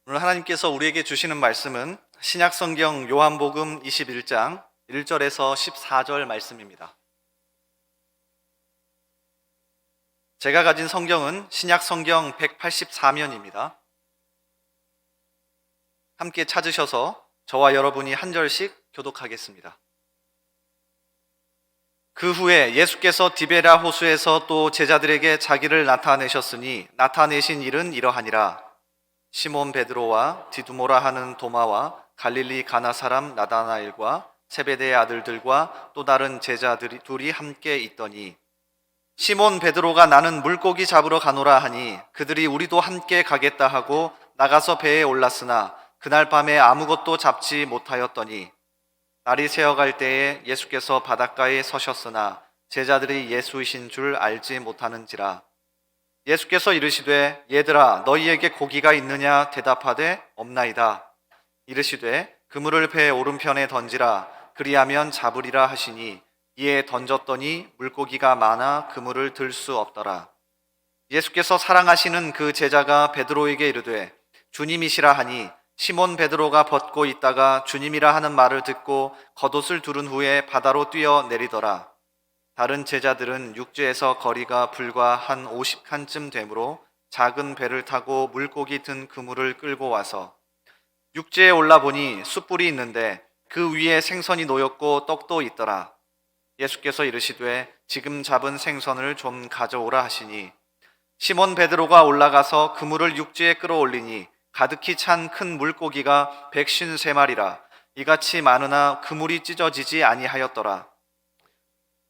오늘 하나님께서 우리에게 주시는 말씀은 신약성경 요한복음 21장 1절에서 14절 말씀입니다. 제가 가진 성경은 신약성경 184면입니다. 함께 찾으셔서 저와 여러분이 한 절씩 교독하겠습니다. 그 후에 예수께서 디베랴 호수에서 또 제자들에게 자기를 나타내셨으니 나타내신 일은 이러하니라. 시몬 베드로와 디두모라 하는 도마와 갈릴리 가나 사람 나다나엘과 세베대의 아들들과 또 다른 제자들이 둘이 함께 있더니 시몬 베드로가 나는 물고기 잡으러 가노라 하니 그들이 우리도 함께 가겠다 하고 나가서 배에 올랐으나 그날 밤에 아무것도 잡지 못하였더니 날이 새어갈 때에 예수께서 바닷가에 서셨으나 제자들이 예수이신 줄 알지 못하는지라. 예수께서 이르시되 얘들아 너희에게 고기가 있느냐 대답하되 없나이다. 이르시되 그물을 배 오른편에 던지라 그리하면 잡으리라 하시니 이에 던졌더니 물고기가 많아 그물을 들 수 없더라. 예수께서 사랑하시는 그 제자가 베드로에게 이르되 주님이시라 하니 시몬 베드로가 벗고 있다가 주님이라 하는 말을 듣고 겉옷을 두른 후에 바다로 뛰어 내리더라. 다른 제자들은 육지에서 거리가 불과 한 50칸쯤 되므로 작은 배를 타고 물고기 든 그물을 끌고 와서 육지에 올라보니 숯불이 있는데 그 위에 생선이 놓였고 떡도 있더라. 예수께서 이르시되 지금 잡은 생선을 좀 가져오라 하시니 시몬 베드로가 올라가서 그물을 육지에 끌어올리니 가득히 찬 큰 물고기가 153마리라. 이같이 많으나 그물이 찢어지지 아니하였더라.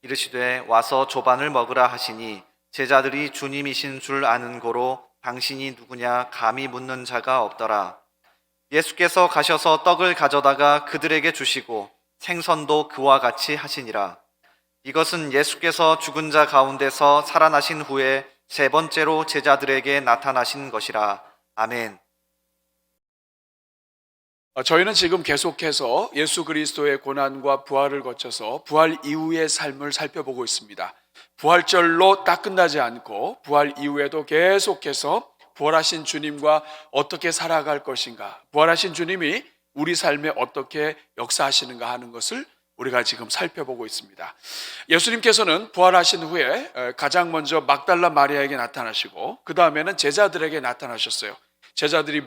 이르시되 와서 조반을 먹으라 하시니 제자들이 주님이신 줄 아는 고로 당신이 누구냐 감히 묻는 자가 없더라. 예수께서 가셔서 떡을 가져다가 그들에게 주시고 생선도 그와 같이 하시니라. 이것은 예수께서 죽은 자 가운데서 살아나신 후에 세 번째로 제자들에게 나타나신 것이라. 아멘. 저희는 지금 계속해서 예수 그리스도의 고난과 부활을 거쳐서 부활 이후의 삶을 살펴보고 있습니다. 부활절로 딱 끝나지 않고 부활 이후에도 계속해서 부활하신 주님과 어떻게 살아갈 것인가, 부활하신 주님이 우리 삶에 어떻게 역사하시는가 하는 것을 우리가 지금 살펴보고 있습니다. 예수님께서는 부활하신 후에 가장 먼저 막달라 마리아에게 나타나시고 그 다음에는 제자들에게 나타나셨어요. 제자들이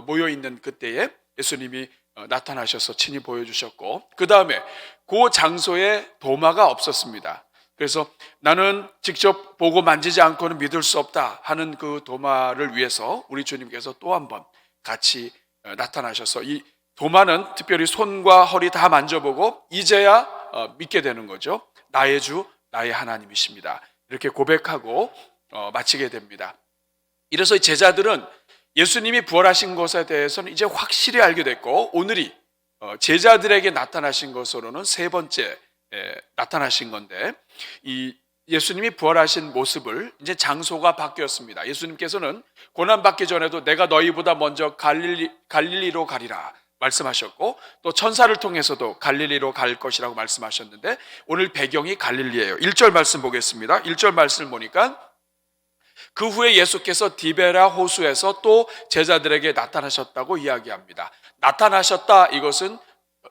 모여 있는 그때에 예수님이 나타나셔서 친히 보여주셨고 그 다음에 그 장소에 도마가 없었습니다. 그래서 나는 직접 보고 만지지 않고는 믿을 수 없다 하는 그 도마를 위해서 우리 주님께서 또 한 번 같이 나타나셔서 이 도마는 특별히 손과 허리 다 만져보고 이제야 믿게 되는 거죠. 나의 주, 나의 하나님이십니다. 이렇게 고백하고 마치게 됩니다. 이래서 제자들은 예수님이 부활하신 것에 대해서는 이제 확실히 알게 됐고 오늘이 제자들에게 나타나신 것으로는 세 번째 나타나신 건데 이 예수님이 부활하신 모습을 이제 장소가 바뀌었습니다. 예수님께서는 고난받기 전에도 내가 너희보다 먼저 갈릴리로 가리라 말씀하셨고 또 천사를 통해서도 갈릴리로 갈 것이라고 말씀하셨는데 오늘 배경이 갈릴리예요. 1절 말씀 보겠습니다. 1절 말씀을 보니까 그 후에 예수께서 디베랴 호수에서 또 제자들에게 나타나셨다고 이야기합니다. 나타나셨다, 이것은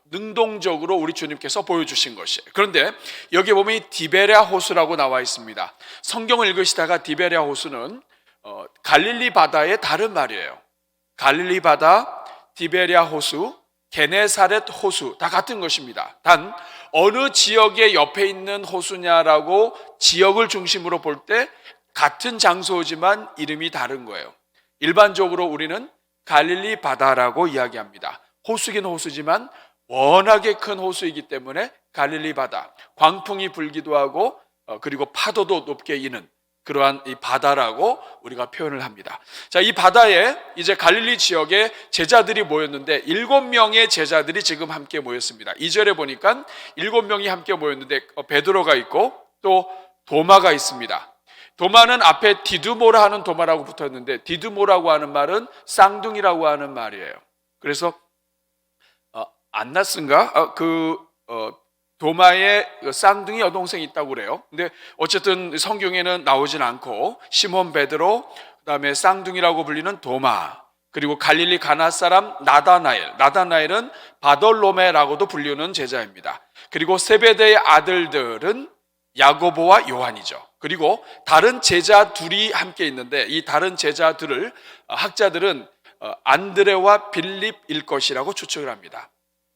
능동적으로 우리 주님께서 보여주신 것이에요. 그런데 여기 보면 이 디베랴 호수라고 나와 있습니다. 성경을 읽으시다가 디베랴 호수는 갈릴리 바다의 다른 말이에요. 갈릴리 바다, 디베랴 호수, 게네사렛 호수 다 같은 것입니다. 단 어느 지역의 옆에 있는 호수냐라고 지역을 중심으로 볼 때 같은 장소지만 이름이 다른 거예요. 일반적으로 우리는 갈릴리 바다라고 이야기합니다. 호수긴 호수지만 워낙에 큰 호수이기 때문에 갈릴리 바다, 광풍이 불기도 하고 그리고 파도도 높게 이는 그러한 이 바다라고 우리가 표현을 합니다. 자, 이 바다에 이제 갈릴리 지역에 제자들이 모였는데 7명의 제자들이 지금 함께 모였습니다. 2절에 보니까 7명이 함께 모였는데 베드로가 있고 또 도마가 있습니다. 도마는 앞에 디두모라 하는 도마라고 붙었는데 디두모라고 하는 말은 쌍둥이라고 하는 말이에요. 그래서 안나스인가? 도마에 쌍둥이 여동생이 있다고 그래요. 근데 어쨌든 성경에는 나오진 않고 시몬 베드로, 그다음에 쌍둥이라고 불리는 도마, 그리고 갈릴리 가나 사람 나다나엘은 바돌로메라고도 불리는 제자입니다. 그리고 세베대의 아들들은 야고보와 요한이죠. 그리고 다른 제자 둘이 함께 있는데 이 다른 제자들을 학자들은 안드레와 빌립일 것이라고 추측을 합니다.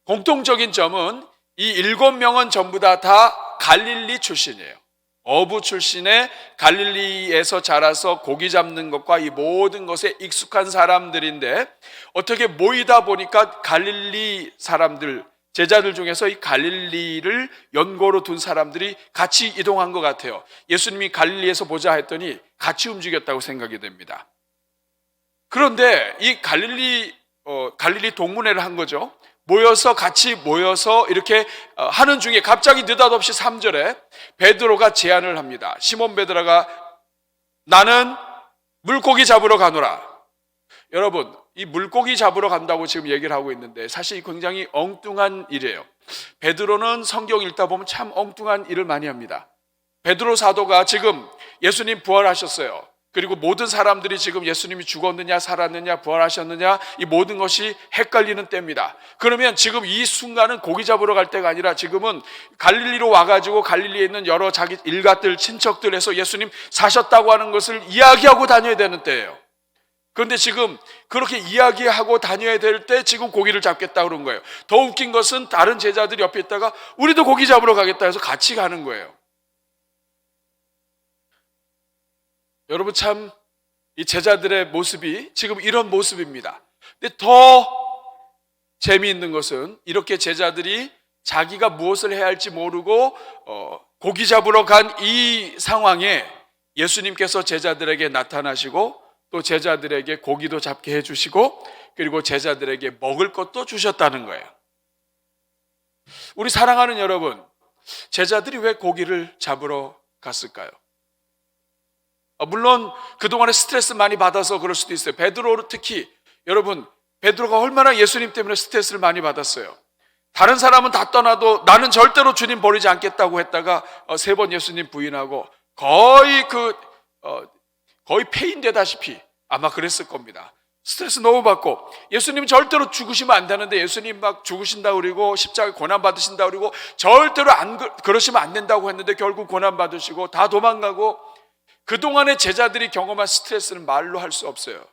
공통적인 점은 이 7명은 전부 다 갈릴리 출신이에요. 어부 출신의 갈릴리에서 자라서 고기 잡는 것과 이 모든 것에 익숙한 사람들인데 어떻게 모이다 보니까 갈릴리 사람들, 제자들 중에서 이 갈릴리를 연고로 둔 사람들이 같이 이동한 것 같아요. 예수님이 갈릴리에서 보자 했더니 같이 움직였다고 생각이 됩니다. 그런데 이 갈릴리 동문회를 한 거죠. 같이 모여서 이렇게 하는 중에 갑자기 느닷없이 3절에 베드로가 제안을 합니다. 시몬 베드로가 나는 물고기 잡으러 가노라. 여러분, 이 물고기 잡으러 간다고 지금 얘기를 하고 있는데 사실 굉장히 엉뚱한 일이에요. 베드로는 성경 읽다 보면 참 엉뚱한 일을 많이 합니다. 베드로 사도가 지금 예수님 부활하셨어요. 그리고 모든 사람들이 지금 예수님이 죽었느냐 살았느냐 부활하셨느냐 이 모든 것이 헷갈리는 때입니다. 그러면 지금 이 순간은 고기 잡으러 갈 때가 아니라 지금은 갈릴리로 와가지고 갈릴리에 있는 여러 자기 일가들 친척들에서 예수님 사셨다고 하는 것을 이야기하고 다녀야 되는 때예요. 그런데 지금 그렇게 이야기하고 다녀야 될 때 지금 고기를 잡겠다 그런 거예요. 더 웃긴 것은 다른 제자들이 옆에 있다가 우리도 고기 잡으러 가겠다 해서 같이 가는 거예요. 여러분 참 이 제자들의 모습이 지금 이런 모습입니다. 근데 더 재미있는 것은 이렇게 제자들이 자기가 무엇을 해야 할지 모르고 고기 잡으러 간 이 상황에 예수님께서 제자들에게 나타나시고 또 제자들에게 고기도 잡게 해주시고 그리고 제자들에게 먹을 것도 주셨다는 거예요. 우리 사랑하는 여러분, 제자들이 왜 고기를 잡으러 갔을까요? 물론 그동안에 스트레스 많이 받아서 그럴 수도 있어요. 베드로 특히 여러분 베드로가 얼마나 예수님 때문에 스트레스를 많이 받았어요. 다른 사람은 다 떠나도 나는 절대로 주님 버리지 않겠다고 했다가 3번 예수님 부인하고 거의 폐인되다시피 아마 그랬을 겁니다. 스트레스 너무 받고 예수님 절대로 죽으시면 안 되는데 예수님 막 죽으신다 그러고 십자가에 고난 받으신다 그러고 절대로 그러시면 안 된다고 했는데 결국 고난 받으시고 다 도망가고 그동안에 제자들이 경험한 스트레스는 말로 할 수 없어요.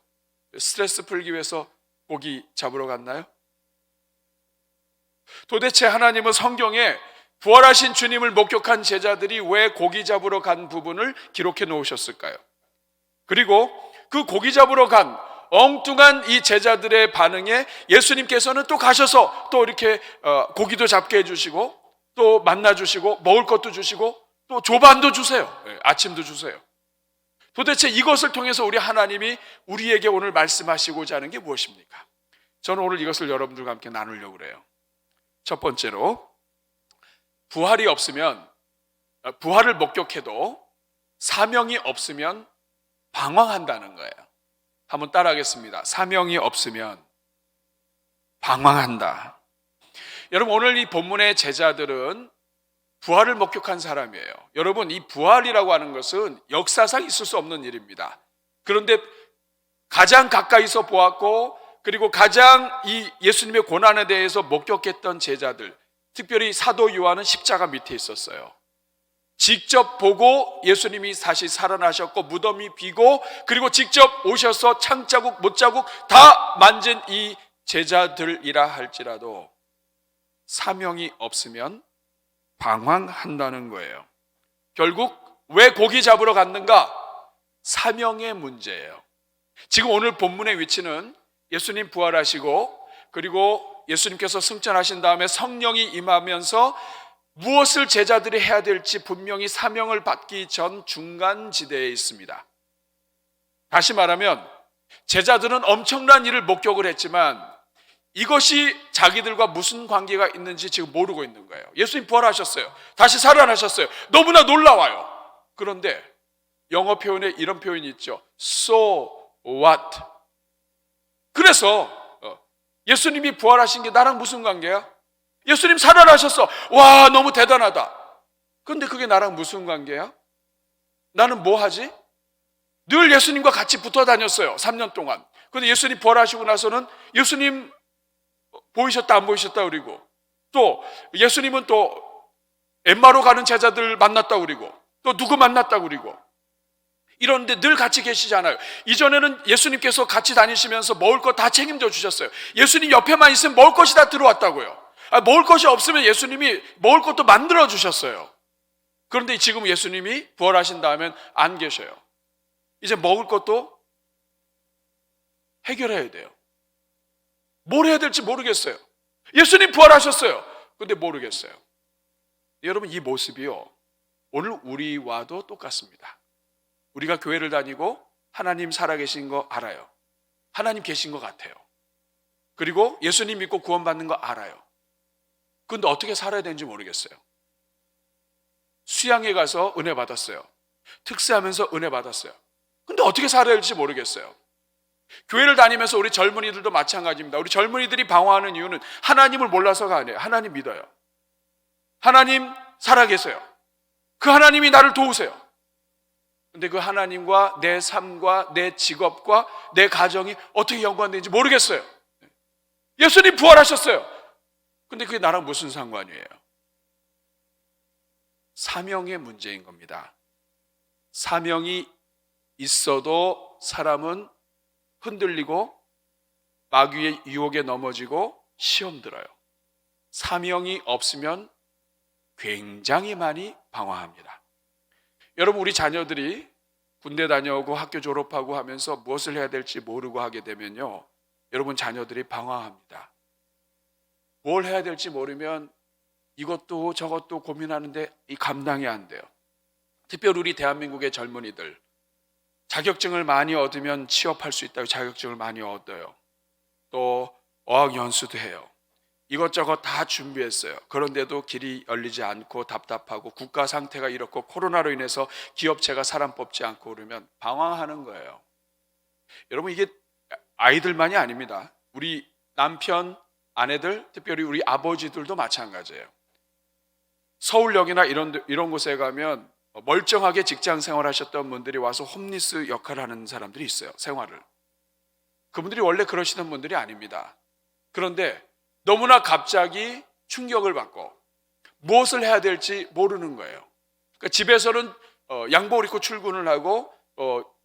스트레스 풀기 위해서 고기 잡으러 갔나요? 도대체 하나님은 성경에 부활하신 주님을 목격한 제자들이 왜 고기 잡으러 간 부분을 기록해 놓으셨을까요? 그리고 그 고기 잡으러 간 엉뚱한 이 제자들의 반응에 예수님께서는 또 가셔서 또 이렇게 고기도 잡게 해주시고 또 만나주시고 먹을 것도 주시고 또 조반도 주세요. 아침도 주세요. 도대체 이것을 통해서 우리 하나님이 우리에게 오늘 말씀하시고자 하는 게 무엇입니까? 저는 오늘 이것을 여러분들과 함께 나누려고 그래요. 첫 번째로 부활이 없으면 부활을 목격해도 사명이 없으면 방황한다는 거예요. 한번 따라하겠습니다. 사명이 없으면 방황한다. 여러분 오늘 이 본문의 제자들은 부활을 목격한 사람이에요. 여러분 이 부활이라고 하는 것은 역사상 있을 수 없는 일입니다. 그런데 가장 가까이서 보았고 그리고 가장 이 예수님의 고난에 대해서 목격했던 제자들, 특별히 사도 요한은 십자가 밑에 있었어요. 직접 보고 예수님이 다시 살아나셨고 무덤이 비고 그리고 직접 오셔서 창자국 못자국 다 만진 이 제자들이라 할지라도 사명이 없으면 방황한다는 거예요. 결국 왜 고기 잡으러 갔는가? 사명의 문제예요. 지금 오늘 본문의 위치는 예수님 부활하시고 그리고 예수님께서 승천하신 다음에 성령이 임하면서 무엇을 제자들이 해야 될지 분명히 사명을 받기 전 중간지대에 있습니다. 다시 말하면 제자들은 엄청난 일을 목격을 했지만 이것이 자기들과 무슨 관계가 있는지 지금 모르고 있는 거예요. 예수님 부활하셨어요. 다시 살아나셨어요. 너무나 놀라워요. 그런데 영어 표현에 이런 표현이 있죠. So what? 그래서 예수님이 부활하신 게 나랑 무슨 관계야? 예수님 살아나셨어. 와, 너무 대단하다. 그런데 그게 나랑 무슨 관계야? 나는 뭐 하지? 늘 예수님과 같이 붙어 다녔어요. 3년 동안. 근데 예수님 부활하시고 나서는 예수님 보이셨다 안 보이셨다 그리고 또 예수님은 또 엠마로 가는 제자들 만났다 그리고 또 누구 만났다 그리고 이런데 늘 같이 계시잖아요. 이전에는 예수님께서 같이 다니시면서 먹을 것 다 책임져 주셨어요. 예수님 옆에만 있으면 먹을 것이 다 들어왔다고요. 먹을 것이 없으면 예수님이 먹을 것도 만들어 주셨어요. 그런데 지금 예수님이 부활하신 다음엔 안 계셔요. 이제 먹을 것도 해결해야 돼요. 뭘 해야 될지 모르겠어요. 예수님 부활하셨어요. 근데 모르겠어요. 여러분, 이 모습이요, 오늘 우리와도 똑같습니다. 우리가 교회를 다니고 하나님 살아계신 거 알아요. 하나님 계신 것 같아요. 그리고 예수님 믿고 구원받는 거 알아요. 근데 어떻게 살아야 되는지 모르겠어요. 수양회 가서 은혜 받았어요. 특세하면서 은혜 받았어요. 근데 어떻게 살아야 할지 모르겠어요. 교회를 다니면서 우리 젊은이들도 마찬가지입니다. 우리 젊은이들이 방황하는 이유는 하나님을 몰라서가 아니에요. 하나님 믿어요. 하나님 살아계세요. 그 하나님이 나를 도우세요. 근데 그 하나님과 내 삶과 내 직업과 내 가정이 어떻게 연관되는지 모르겠어요. 예수님 부활하셨어요. 근데 그게 나랑 무슨 상관이에요? 사명의 문제인 겁니다. 사명이 있어도 사람은 흔들리고 마귀의 유혹에 넘어지고 시험 들어요. 사명이 없으면 굉장히 많이 방황합니다. 여러분, 우리 자녀들이 군대 다녀오고 학교 졸업하고 하면서 무엇을 해야 될지 모르고 하게 되면요, 여러분, 자녀들이 방황합니다. 뭘 해야 될지 모르면 이것도 저것도 고민하는데 이 감당이 안 돼요. 특별히 우리 대한민국의 젊은이들, 자격증을 많이 얻으면 취업할 수 있다고 자격증을 많이 얻어요. 또 어학연수도 해요. 이것저것 다 준비했어요. 그런데도 길이 열리지 않고 답답하고 국가 상태가 이렇고 코로나로 인해서 기업체가 사람 뽑지 않고 그러면 방황하는 거예요. 여러분, 이게 아이들만이 아닙니다. 우리 남편, 아내들, 특별히 우리 아버지들도 마찬가지예요. 서울역이나 이런 곳에 가면 멀쩡하게 직장 생활하셨던 분들이 와서 홈리스 역할을 하는 사람들이 있어요. 생활을. 그분들이 원래 그러시는 분들이 아닙니다. 그런데 너무나 갑자기 충격을 받고 무엇을 해야 될지 모르는 거예요. 그러니까 집에서는 양복을 입고 출근을 하고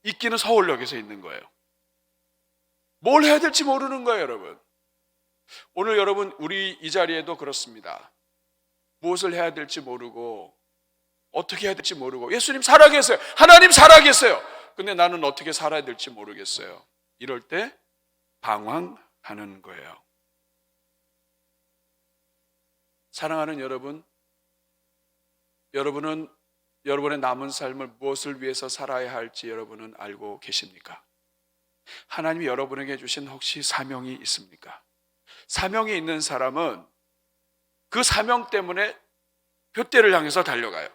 있기는 서울역에서 있는 거예요. 뭘 해야 될지 모르는 거예요, 여러분. 오늘 여러분, 우리 이 자리에도 그렇습니다. 무엇을 해야 될지 모르고 어떻게 해야 될지 모르고 예수님 살아계세요. 하나님 살아계세요. 근데 나는 어떻게 살아야 될지 모르겠어요. 이럴 때 방황하는 거예요. 사랑하는 여러분, 여러분은 여러분의 남은 삶을 무엇을 위해서 살아야 할지 여러분은 알고 계십니까? 하나님이 여러분에게 주신 혹시 사명이 있습니까? 사명이 있는 사람은 그 사명 때문에 둯대를 향해서 달려가요.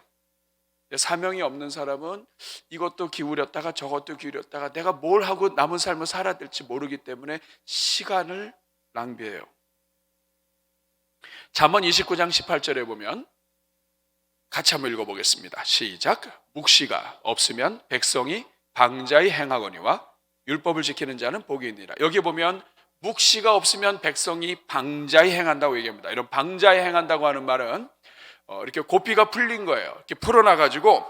사명이 없는 사람은 이것도 기울였다가 저것도 기울였다가 내가 뭘 하고 남은 삶을 살아야 될지 모르기 때문에 시간을 낭비해요. 잠언 29장 18절에 보면 같이 한번 읽어보겠습니다. 시작. 묵시가 없으면 백성이 방자히 행하거니와 율법을 지키는 자는 복이 있느니라. 여기 보면 묵시가 없으면 백성이 방자히 행한다고 얘기합니다. 이런 방자히 행한다고 하는 말은 이렇게 고삐가 풀린 거예요. 이렇게 풀어놔가지고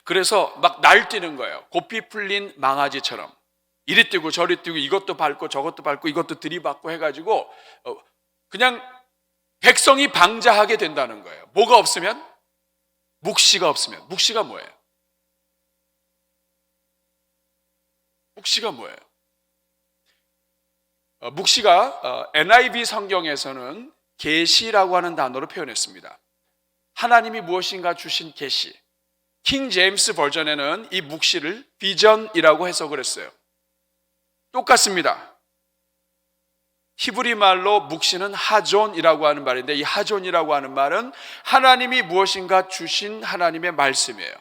그래서 막 날뛰는 거예요. 고삐 풀린 망아지처럼 이리 뛰고 저리 뛰고 이것도 밟고 저것도 밟고 이것도 들이받고 해가지고 그냥 백성이 방자하게 된다는 거예요. 뭐가 없으면? 묵시가 없으면. 묵시가 뭐예요? 묵시가 뭐예요? 묵시가 NIV 성경에서는 계시라고 하는 단어로 표현했습니다. 하나님이 무엇인가 주신 계시. 킹 제임스 버전에는 이 묵시를 비전이라고 해석을 했어요. 똑같습니다. 히브리 말로 묵시는 하존이라고 하는 말인데 이 하존이라고 하는 말은 하나님이 무엇인가 주신 하나님의 말씀이에요.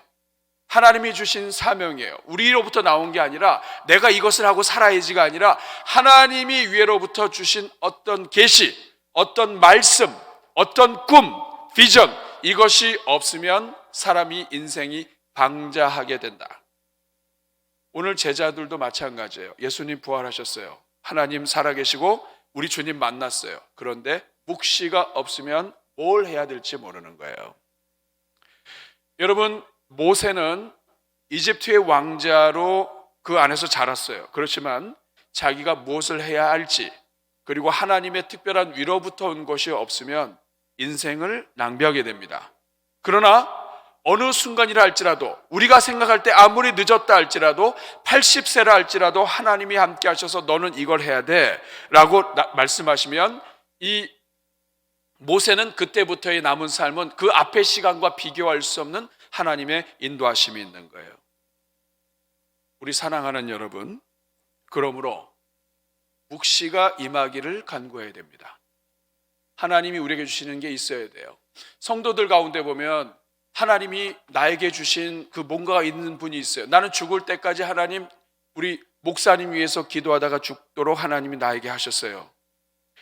하나님이 주신 사명이에요. 우리로부터 나온 게 아니라 내가 이것을 하고 살아야지가 아니라 하나님이 위로부터 주신 어떤 계시, 어떤 말씀, 어떤 꿈, 비전, 이것이 없으면 사람이 인생이 방자하게 된다. 오늘 제자들도 마찬가지예요. 예수님 부활하셨어요. 하나님 살아계시고 우리 주님 만났어요. 그런데 묵시가 없으면 뭘 해야 될지 모르는 거예요. 여러분, 모세는 이집트의 왕자로 그 안에서 자랐어요. 그렇지만 자기가 무엇을 해야 할지, 그리고 하나님의 특별한 위로부터 온 것이 없으면 인생을 낭비하게 됩니다. 그러나 어느 순간이라 할지라도, 우리가 생각할 때 아무리 늦었다 할지라도 80세라 할지라도 하나님이 함께 하셔서 너는 이걸 해야 돼 라고 말씀하시면, 이 모세는 그때부터의 남은 삶은 그 앞의 시간과 비교할 수 없는 하나님의 인도하심이 있는 거예요. 우리 사랑하는 여러분, 그러므로 묵시가 임하기를 간구해야 됩니다. 하나님이 우리에게 주시는 게 있어야 돼요. 성도들 가운데 보면 하나님이 나에게 주신 그 뭔가가 있는 분이 있어요. 나는 죽을 때까지 하나님, 우리 목사님 위해서 기도하다가 죽도록 하나님이 나에게 하셨어요.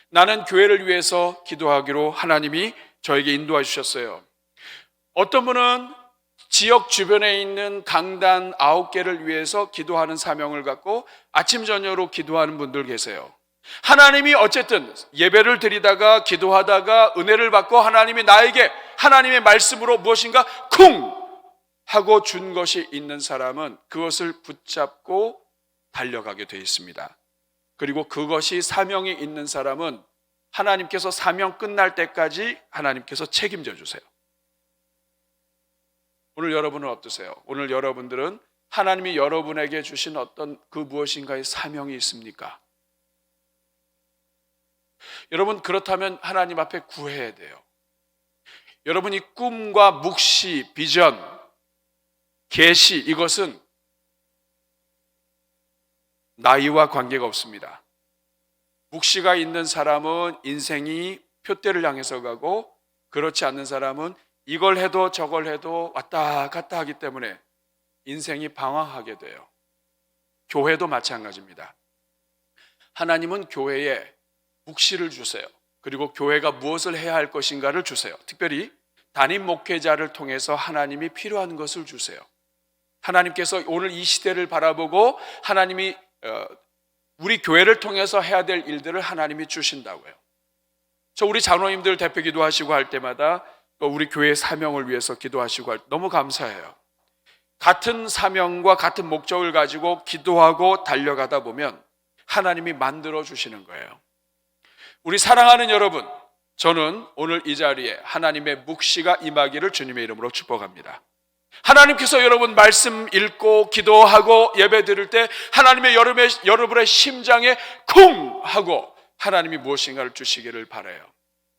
나는 교회를 위해서 기도하기로 하나님이 저에게 인도해 주셨어요. 어떤 분은 지역 주변에 있는 강단 9개를 위해서 기도하는 사명을 갖고 아침 저녁으로 기도하는 분들 계세요. 하나님이 어쨌든 예배를 드리다가 기도하다가 은혜를 받고 하나님이 나에게 하나님의 말씀으로 무엇인가 쿵 하고 준 것이 있는 사람은 그것을 붙잡고 달려가게 되어 있습니다. 그리고 그것이 사명이 있는 사람은 하나님께서 사명 끝날 때까지 하나님께서 책임져 주세요. 오늘 여러분은 어떠세요? 오늘 여러분들은 하나님이 여러분에게 주신 어떤 그 무엇인가의 사명이 있습니까? 여러분, 그렇다면 하나님 앞에 구해야 돼요. 여러분이 꿈과 묵시, 비전, 계시, 이것은 나이와 관계가 없습니다. 묵시가 있는 사람은 인생이 표대를 향해서 가고, 그렇지 않는 사람은 이걸 해도 저걸 해도 왔다 갔다 하기 때문에 인생이 방황하게 돼요. 교회도 마찬가지입니다. 하나님은 교회에 묵시를 주세요. 그리고 교회가 무엇을 해야 할 것인가를 주세요. 특별히 담임 목회자를 통해서 하나님이 필요한 것을 주세요. 하나님께서 오늘 이 시대를 바라보고 하나님이 우리 교회를 통해서 해야 될 일들을 하나님이 주신다고요. 저 우리 장로님들 대표 기도하시고 할 때마다 우리 교회의 사명을 위해서 기도하시고 너무 감사해요. 같은 사명과 같은 목적을 가지고 기도하고 달려가다 보면 하나님이 만들어 주시는 거예요. 우리 사랑하는 여러분, 저는 오늘 이 자리에 하나님의 묵시가 임하기를 주님의 이름으로 축복합니다. 하나님께서 여러분 말씀 읽고 기도하고 예배 드릴 때 하나님의 여러분의 심장에 쿵 하고 하나님이 무엇인가를 주시기를 바라요.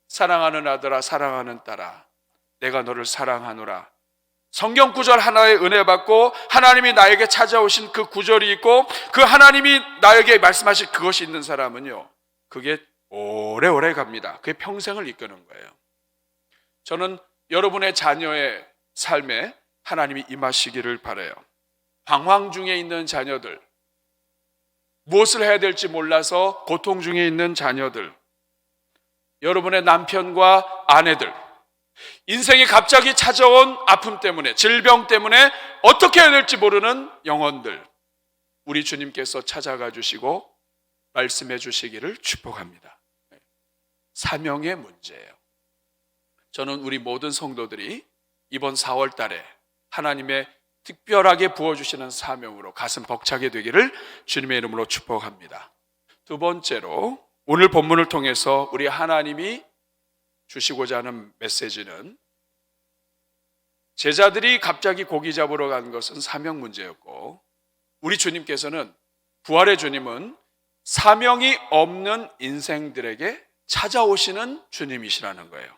사랑하는 아들아, 사랑하는 딸아, 내가 너를 사랑하노라. 성경 구절 하나의 은혜 받고 하나님이 나에게 찾아오신 그 구절이 있고 그 하나님이 나에게 말씀하신 그것이 있는 사람은요, 그게 오래오래 갑니다. 그게 평생을 이끄는 거예요. 저는 여러분의 자녀의 삶에 하나님이 임하시기를 바라요. 방황 중에 있는 자녀들, 무엇을 해야 될지 몰라서 고통 중에 있는 자녀들, 여러분의 남편과 아내들, 인생이 갑자기 찾아온 아픔 때문에, 질병 때문에 어떻게 해야 될지 모르는 영혼들, 우리 주님께서 찾아가 주시고 말씀해 주시기를 축복합니다. 사명의 문제예요. 저는 우리 모든 성도들이 이번 4월 달에 하나님의 특별하게 부어주시는 사명으로 가슴 벅차게 되기를 주님의 이름으로 축복합니다. 두 번째로 오늘 본문을 통해서 우리 하나님이 주시고자 하는 메시지는, 제자들이 갑자기 고기 잡으러 간 것은 사명 문제였고, 우리 주님께서는, 부활의 주님은 사명이 없는 인생들에게 찾아오시는 주님이시라는 거예요.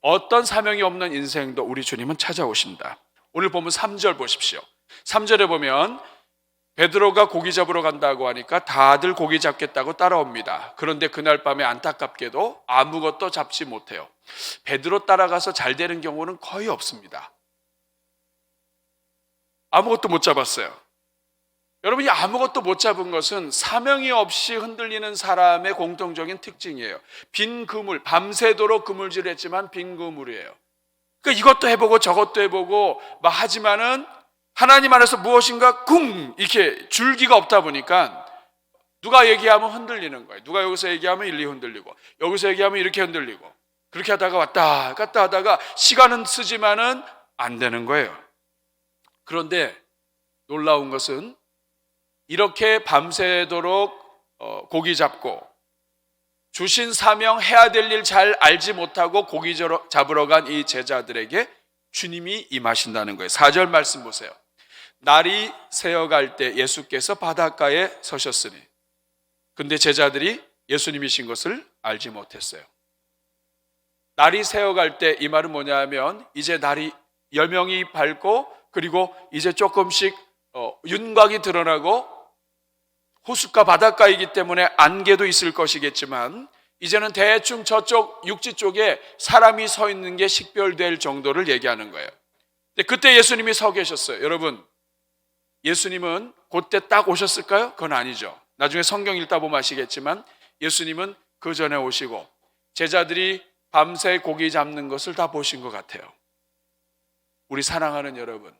어떤 사명이 없는 인생도 우리 주님은 찾아오신다. 오늘 보면 3절 보십시오. 3절에 보면 베드로가 고기 잡으러 간다고 하니까 다들 고기 잡겠다고 따라옵니다. 그런데 그날 밤에 안타깝게도 아무것도 잡지 못해요. 베드로 따라가서 잘 되는 경우는 거의 없습니다. 아무것도 못 잡았어요. 여러분이 아무것도 못 잡은 것은 사명이 없이 흔들리는 사람의 공통적인 특징이에요. 빈 그물, 밤새도록 그물질했지만 빈 그물이에요. 그러니까 이것도 해보고 저것도 해보고 막 하지만은 하나님 안에서 무엇인가 쿵 이렇게 줄기가 없다 보니까 누가 얘기하면 흔들리는 거예요. 누가 여기서 얘기하면 일리 흔들리고, 여기서 얘기하면 이렇게 흔들리고, 그렇게 하다가 왔다 갔다 하다가 시간은 쓰지만은 안 되는 거예요. 그런데 놀라운 것은 이렇게 밤새도록 고기 잡고 주신 사명 해야 될 일 잘 알지 못하고 고기 잡으러 간 이 제자들에게 주님이 임하신다는 거예요. 4절 말씀 보세요. 날이 새어갈 때 예수께서 바닷가에 서셨으니. 근데 제자들이 예수님이신 것을 알지 못했어요. 날이 새어갈 때 이 말은 뭐냐 하면 이제 날이 열명이 밝고 그리고 이제 조금씩 윤곽이 드러나고 호숫가 바닷가이기 때문에 안개도 있을 것이겠지만 이제는 대충 저쪽 육지 쪽에 사람이 서 있는 게 식별될 정도를 얘기하는 거예요. 근데 그때 예수님이 서 계셨어요. 여러분, 예수님은 그때 딱 오셨을까요? 그건 아니죠. 나중에 성경 읽다 보면 아시겠지만 예수님은 그 전에 오시고 제자들이 밤새 고기 잡는 것을 다 보신 것 같아요. 우리 사랑하는 여러분,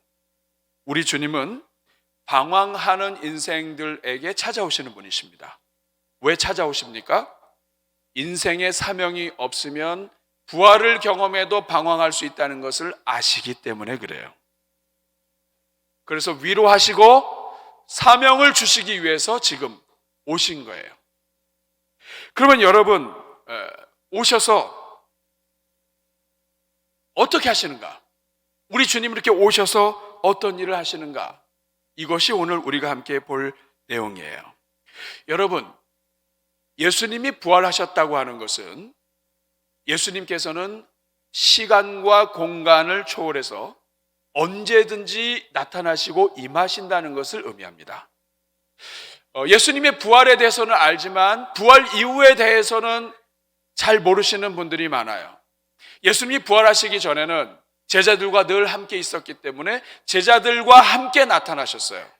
우리 주님은 방황하는 인생들에게 찾아오시는 분이십니다. 왜 찾아오십니까? 인생의 사명이 없으면 부활을 경험해도 방황할 수 있다는 것을 아시기 때문에 그래요. 그래서 위로하시고 사명을 주시기 위해서 지금 오신 거예요. 그러면 여러분, 오셔서 어떻게 하시는가? 우리 주님 이렇게 오셔서 어떤 일을 하시는가? 이것이 오늘 우리가 함께 볼 내용이에요. 여러분, 예수님이 부활하셨다고 하는 것은 예수님께서는 시간과 공간을 초월해서 언제든지 나타나시고 임하신다는 것을 의미합니다. 예수님의 부활에 대해서는 알지만 부활 이후에 대해서는 잘 모르시는 분들이 많아요. 예수님이 부활하시기 전에는 제자들과 늘 함께 있었기 때문에 제자들과 함께 나타나셨어요.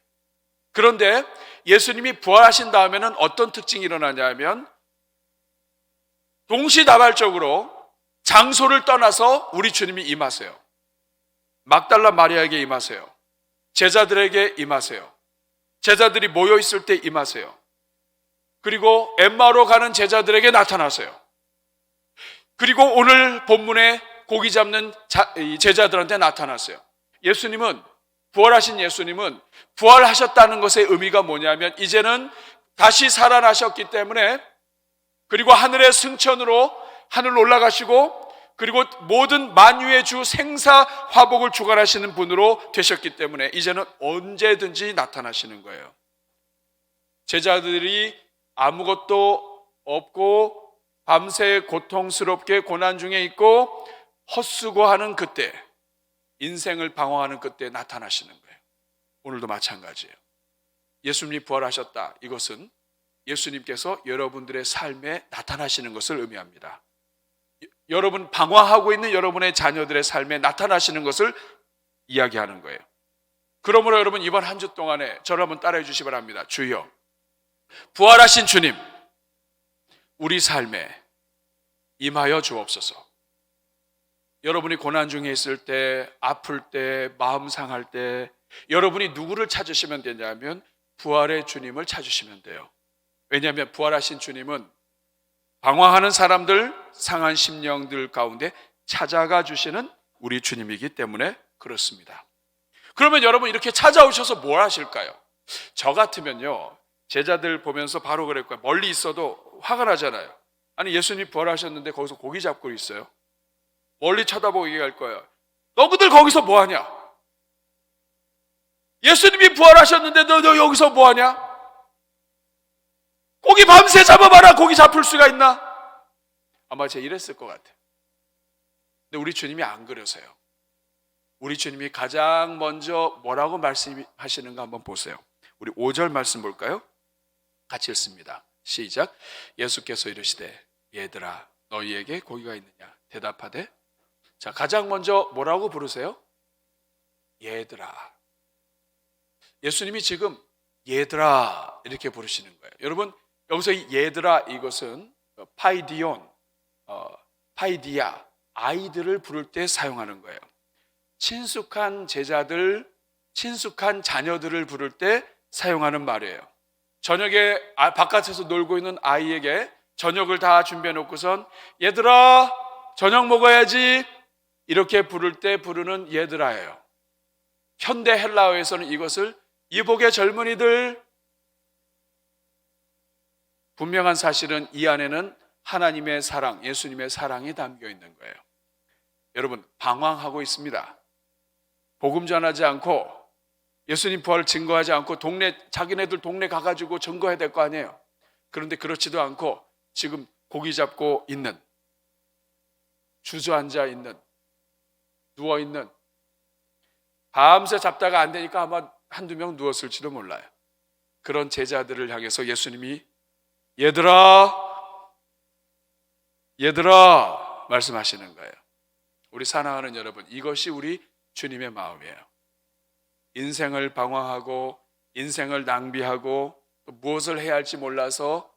그런데 예수님이 부활하신 다음에는 어떤 특징이 일어나냐 하면 동시다발적으로 장소를 떠나서 우리 주님이 임하세요. 막달라 마리아에게 임하세요. 제자들에게 임하세요. 제자들이 모여 있을 때 임하세요. 그리고 엠마오로 가는 제자들에게 나타나세요. 그리고 오늘 본문에 고기 잡는 제자들한테 나타났어요. 예수님은, 부활하신 예수님은 부활하셨다는 것의 의미가 뭐냐면 이제는 다시 살아나셨기 때문에, 그리고 하늘의 승천으로 하늘 올라가시고 그리고 모든 만유의 주 생사 화복을 주관하시는 분으로 되셨기 때문에 이제는 언제든지 나타나시는 거예요. 제자들이 아무것도 없고 밤새 고통스럽게 고난 중에 있고 헛수고하는 그때, 인생을 방황하는 그때 나타나시는 거예요. 오늘도 마찬가지예요. 예수님이 부활하셨다. 이것은 예수님께서 여러분들의 삶에 나타나시는 것을 의미합니다. 여러분 방황하고 있는 여러분의 자녀들의 삶에 나타나시는 것을 이야기하는 거예요. 그러므로 여러분 이번 한 주 동안에 저를 한번 따라해 주시기 바랍니다. 주여, 부활하신 주님, 우리 삶에 임하여 주옵소서. 여러분이 고난 중에 있을 때, 아플 때, 마음 상할 때 여러분이 누구를 찾으시면 되냐면 부활의 주님을 찾으시면 돼요. 왜냐하면 부활하신 주님은 방황하는 사람들, 상한 심령들 가운데 찾아가 주시는 우리 주님이기 때문에 그렇습니다. 그러면 여러분 이렇게 찾아오셔서 뭘 하실까요? 저 같으면요, 제자들 보면서 바로 그럴 거예요. 멀리 있어도 화가 나잖아요. 아니 예수님 부활하셨는데 거기서 고기 잡고 있어요. 멀리 쳐다보고 얘기할 거예요. 너희들 거기서 뭐하냐? 예수님이 부활하셨는데 너 여기서 뭐하냐? 고기 밤새 잡아봐라. 고기 잡을 수가 있나? 아마 제가 이랬을 것 같아요. 근데 우리 주님이 안 그러세요. 우리 주님이 가장 먼저 뭐라고 말씀하시는가 한번 보세요. 우리 5절 말씀 볼까요? 같이 읽습니다. 시작. 예수께서 이르시되 얘들아 너희에게 고기가 있느냐? 대답하되. 자, 가장 먼저 뭐라고 부르세요? 얘들아. 예수님이 지금 얘들아 이렇게 부르시는 거예요. 여러분 여기서 이 얘들아 이것은 파이디온, 파이디아, 아이들을 부를 때 사용하는 거예요. 친숙한 제자들, 친숙한 자녀들을 부를 때 사용하는 말이에요. 저녁에 바깥에서 놀고 있는 아이에게 저녁을 다 준비해 놓고선 얘들아 저녁 먹어야지 이렇게 부를 때 부르는 얘들아예요. 현대 헬라어에서는 이것을 이복의 젊은이들. 분명한 사실은 이 안에는 하나님의 사랑, 예수님의 사랑이 담겨 있는 거예요. 여러분, 방황하고 있습니다. 복음 전하지 않고 예수님 부활을 증거하지 않고 자기네들 동네 가가지고 증거해야 될 거 아니에요. 그런데 그렇지도 않고 지금 고기 잡고 있는, 주저앉아 있는, 누워 있는, 밤새 잡다가 안 되니까 아마 한두 명 누웠을지도 몰라요. 그런 제자들을 향해서 예수님이 얘들아 말씀하시는 거예요. 우리 사랑하는 여러분, 이것이 우리 주님의 마음이에요. 인생을 방황하고 인생을 낭비하고 또 무엇을 해야 할지 몰라서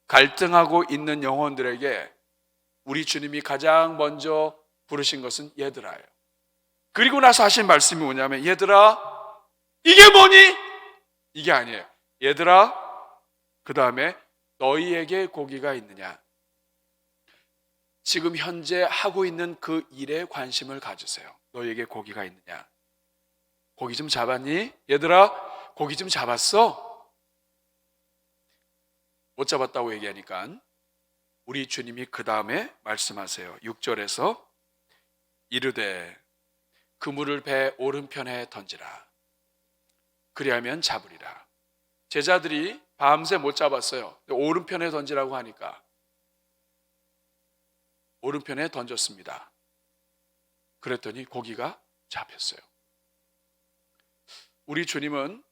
갈등하고 있는 영혼들에게 우리 주님이 가장 먼저 부르신 것은 얘들아예요. 그리고 나서 하신 말씀이 뭐냐면 얘들아 이게 뭐니? 이게 아니에요. 얘들아 그 다음에 너희에게 고기가 있느냐? 지금 현재 하고 있는 그 일에 관심을 가지세요. 너희에게 고기가 있느냐? 고기 좀 잡았니? 얘들아 고기 좀 잡았어? 못 잡았다고 얘기하니까 우리 주님이 그 다음에 말씀하세요. 6절에서 이르되 그물을 배 오른편에 던지라. 그리하면 잡으리라. 제자들이 밤새 못 잡았어요. 오른편에 던지라고 하니까 오른편에 던졌습니다. 그랬더니 고기가 잡혔어요. 우리 주님은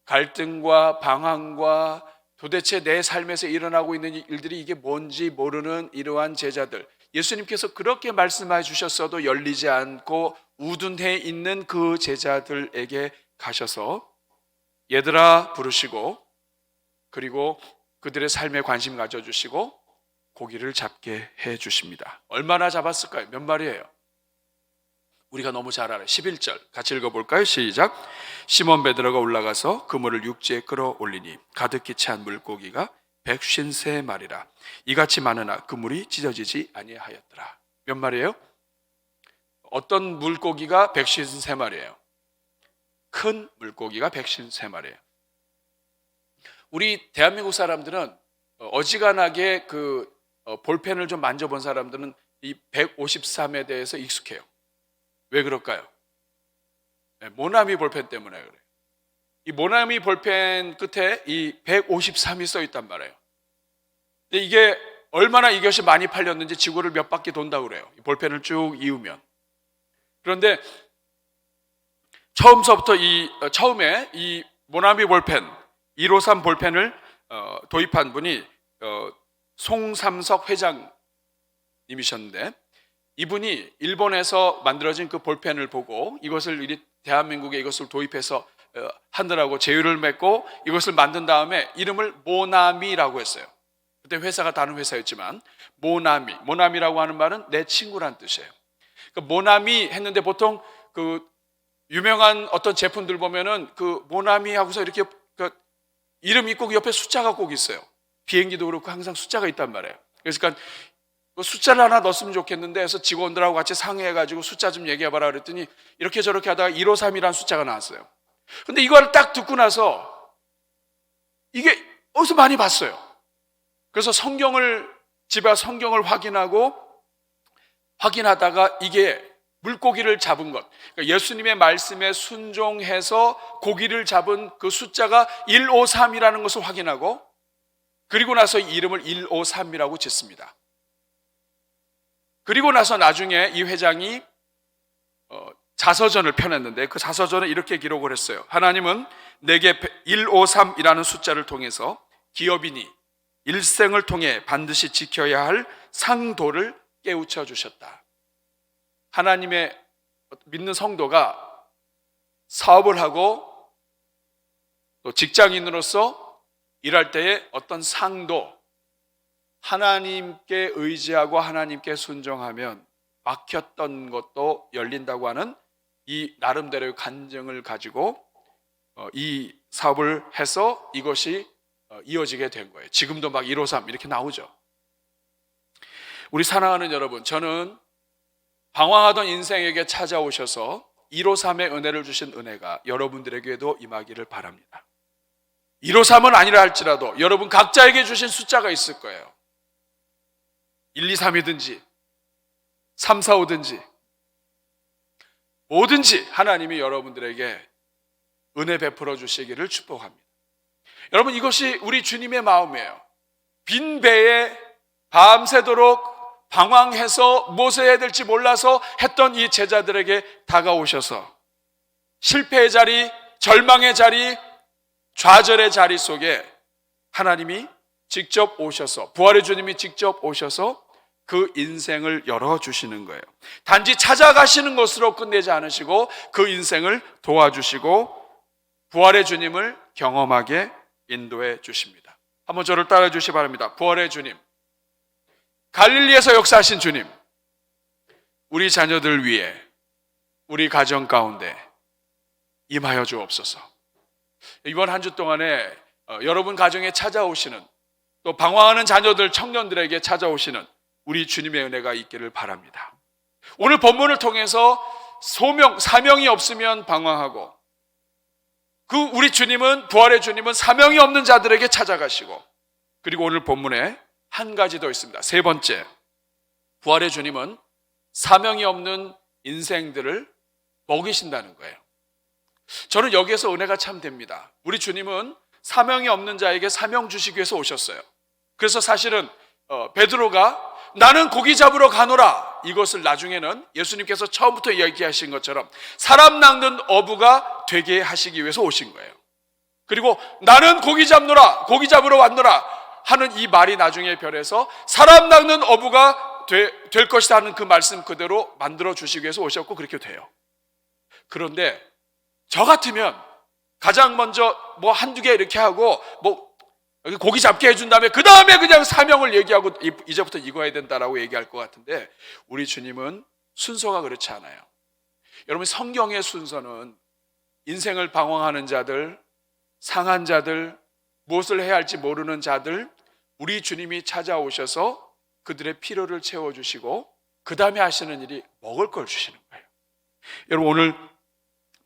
갈등과 방황과 도대체 내 삶에서 일어나고 있는 일들이 이게 뭔지 모르는 이러한 제자들, 예수님께서 그렇게 말씀해 주셨어도 열리지 않고 우둔해 있는 그 제자들에게 가셔서 얘들아 부르시고 그리고 그들의 삶에 관심 가져주시고 고기를 잡게 해 주십니다. 얼마나 잡았을까요? 몇 마리예요? 우리가 너무 잘 알아요. 11절 같이 읽어볼까요? 시작. 시몬 베드로가 올라가서 그물을 육지에 끌어올리니 가득히 찬 물고기가 153마리라. 이같이 많으나 그물이 찢어지지 아니하였더라. 몇 마리예요? 어떤 물고기가 153마리예요? 큰 물고기가 153마리예요. 우리 대한민국 사람들은 어지간하게 그 볼펜을 좀 만져본 사람들은 이 153에 대해서 익숙해요. 왜 그럴까요? 모나미 볼펜 때문에 그래요. 이 모나미 볼펜 끝에 이 153이 써 있단 말이에요. 근데 이게 얼마나 이것이 많이 팔렸는지 지구를 몇 바퀴 돈다고 그래요. 이 볼펜을 쭉 이으면. 그런데 처음에 이 모나미 볼펜 153 볼펜을 도입한 분이 송삼석 회장님이셨는데 이분이 일본에서 만들어진 그 볼펜을 보고 이것을 대한민국에 이것을 도입해서 하느라고 제휴를 맺고 이것을 만든 다음에 이름을 모나미라고 했어요. 그때 회사가 다른 회사였지만 모나미라고 하는 말은 내 친구란 뜻이에요. 그 모나미 했는데 보통 그 유명한 어떤 제품들 보면은 그 모나미 하고서 이렇게 그 이름 있고 그 옆에 숫자가 꼭 있어요. 비행기도 그렇고 항상 숫자가 있단 말이에요. 그래서 그러니까 숫자를 하나 넣었으면 좋겠는데 해서 직원들하고 같이 상의해가지고 숫자 좀 얘기해봐라 그랬더니 이렇게 저렇게 하다가 153이라는 숫자가 나왔어요. 근데 이걸 딱 듣고 나서 이게 어디서 많이 봤어요. 그래서 집에 와서 성경을 확인하다가 이게 물고기를 잡은 것, 그러니까 예수님의 말씀에 순종해서 고기를 잡은 그 숫자가 153이라는 것을 확인하고 그리고 나서 이름을 153이라고 짓습니다. 그리고 나서 나중에 이 회장이 자서전을 펴냈는데 그 자서전에 이렇게 기록을 했어요. 하나님은 내게 153이라는 숫자를 통해서 기업인이 일생을 통해 반드시 지켜야 할 상도를 깨우쳐 주셨다. 하나님의 믿는 성도가 사업을 하고 또 직장인으로서 일할 때에 어떤 상도, 하나님께 의지하고 하나님께 순종하면 막혔던 것도 열린다고 하는 이 나름대로의 간증을 가지고 이 사업을 해서 이것이 이어지게 된 거예요. 지금도 막 153 이렇게 나오죠. 우리 사랑하는 여러분, 저는 방황하던 인생에게 찾아오셔서 153의 은혜를 주신 은혜가 여러분들에게도 임하기를 바랍니다. 153은 아니라 할지라도 여러분 각자에게 주신 숫자가 있을 거예요. 1, 2, 3이든지 3, 4, 5든지 뭐든지 하나님이 여러분들에게 은혜 베풀어 주시기를 축복합니다. 여러분, 이것이 우리 주님의 마음이에요. 빈 배에 밤새도록 방황해서 무엇을 해야 될지 몰라서 했던 이 제자들에게 다가오셔서 실패의 자리, 절망의 자리, 좌절의 자리 속에 하나님이 직접 오셔서, 부활의 주님이 직접 오셔서 그 인생을 열어주시는 거예요. 단지 찾아가시는 것으로 끝내지 않으시고 그 인생을 도와주시고 부활의 주님을 경험하게 인도해 주십니다. 한번 저를 따라해 주시기 바랍니다. 부활의 주님, 갈릴리에서 역사하신 주님, 우리 자녀들 위해, 우리 가정 가운데 임하여 주옵소서. 이번 한 주 동안에 여러분 가정에 찾아오시는, 또 방황하는 자녀들, 청년들에게 찾아오시는 우리 주님의 은혜가 있기를 바랍니다. 오늘 본문을 통해서 사명이 없으면 방황하고, 그 우리 주님은, 부활의 주님은 사명이 없는 자들에게 찾아가시고, 그리고 오늘 본문에 한 가지 더 있습니다. 세 번째, 부활의 주님은 사명이 없는 인생들을 먹이신다는 거예요. 저는 여기에서 은혜가 참 됩니다. 우리 주님은 사명이 없는 자에게 사명 주시기 위해서 오셨어요. 그래서 사실은 베드로가 나는 고기 잡으러 가노라, 이것을 나중에는 예수님께서 처음부터 이야기하신 것처럼 사람 낚는 어부가 되게 하시기 위해서 오신 거예요. 그리고 나는 고기 잡으러 왔노라 하는 이 말이 나중에 변해서 사람 낚는 어부가 될 것이다 하는 그 말씀 그대로 만들어 주시기 위해서 오셨고, 그렇게 돼요. 그런데 저 같으면 가장 먼저 뭐 한두 개 이렇게 하고 뭐 고기 잡게 해준 다음에 그 다음에 그냥 사명을 얘기하고 이제부터 이거 해야 된다라고 얘기할 것 같은데, 우리 주님은 순서가 그렇지 않아요. 여러분, 성경의 순서는 인생을 방황하는 자들, 상한 자들, 무엇을 해야 할지 모르는 자들, 우리 주님이 찾아오셔서 그들의 필요를 채워주시고 그 다음에 하시는 일이 먹을 걸 주시는 거예요. 여러분, 오늘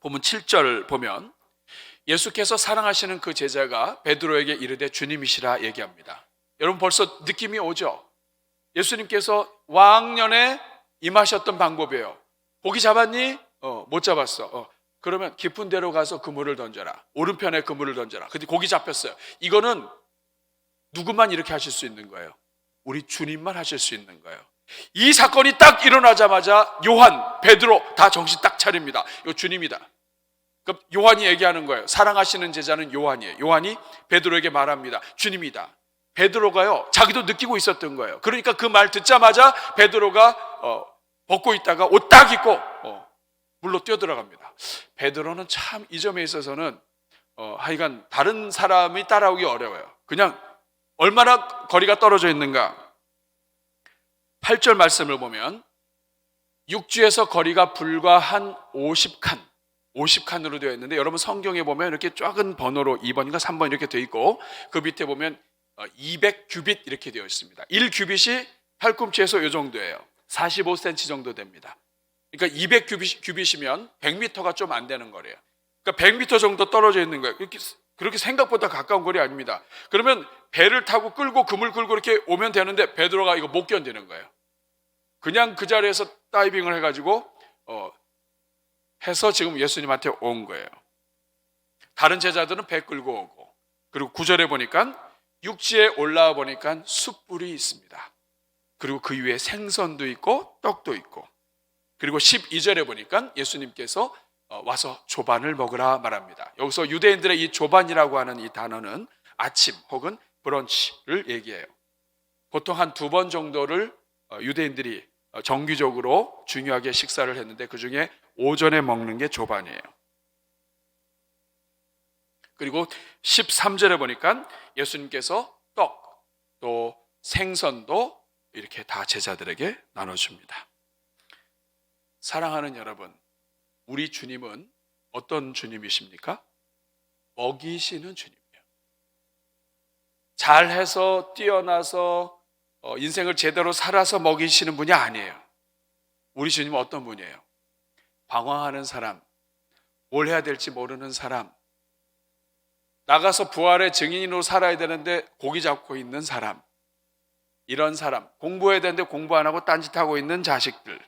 보면 7절 보면 예수께서 사랑하시는 그 제자가 베드로에게 이르되 주님이시라 얘기합니다. 여러분, 벌써 느낌이 오죠? 예수님께서 왕년에 임하셨던 방법이에요. 고기 잡았니? 못 잡았어. 그러면 깊은 데로 가서 그물을 던져라. 오른편에 그물을 던져라. 근데 고기 잡혔어요. 이거는 누구만 이렇게 하실 수 있는 거예요? 우리 주님만 하실 수 있는 거예요. 이 사건이 딱 일어나자마자 요한, 베드로 다 정신 딱 차립니다. 이거 주님이다. 그럼 요한이 얘기하는 거예요. 사랑하시는 제자는 요한이에요. 요한이 베드로에게 말합니다. 주님이다. 베드로가요, 자기도 느끼고 있었던 거예요. 그러니까 그 말 듣자마자 베드로가 벗고 있다가 옷 딱 입고 물로 뛰어들어갑니다. 베드로는 참 이 점에 있어서는 하여간 다른 사람이 따라오기 어려워요. 그냥 얼마나 거리가 떨어져 있는가. 8절 말씀을 보면 육지에서 거리가 불과 한 50칸으로 되어 있는데, 여러분 성경에 보면 이렇게 작은 번호로 2번인가 3번 이렇게 되어 있고, 그 밑에 보면 200규빗 이렇게 되어 있습니다. 1규빗이 팔꿈치에서 이 정도예요. 45cm 정도 됩니다. 그러니까 200규빗이면 100m가 좀 안 되는 거래요. 그러니까 100m 정도 떨어져 있는 거예요. 그렇게 생각보다 가까운 거리 아닙니다. 그러면 배를 타고 끌고 그물 끌고 이렇게 오면 되는데 베드로가 이거 못 견디는 거예요. 그냥 그 자리에서 다이빙을 해가지고 해서 지금 예수님한테 온 거예요. 다른 제자들은 배 끌고 오고, 그리고 9절에 보니까 육지에 올라와 보니까 숯불이 있습니다. 그리고 그 위에 생선도 있고 떡도 있고, 그리고 12절에 보니까 예수님께서 와서 조반을 먹으라 말합니다. 여기서 유대인들의 이 조반이라고 하는 이 단어는 아침 혹은 브런치를 얘기해요. 보통 한 2번 정도를 유대인들이 정기적으로 중요하게 식사를 했는데 그 중에 오전에 먹는 게 조반이에요. 그리고 13절에 보니까 예수님께서 떡, 또 생선도 이렇게 다 제자들에게 나눠줍니다. 사랑하는 여러분, 우리 주님은 어떤 주님이십니까? 먹이시는 주님이에요. 잘해서 뛰어나서 인생을 제대로 살아서 먹이시는 분이 아니에요. 우리 주님은 어떤 분이에요? 방황하는 사람, 뭘 해야 될지 모르는 사람, 나가서 부활의 증인으로 살아야 되는데 고기 잡고 있는 사람, 이런 사람, 공부해야 되는데 공부 안 하고 딴짓하고 있는 자식들,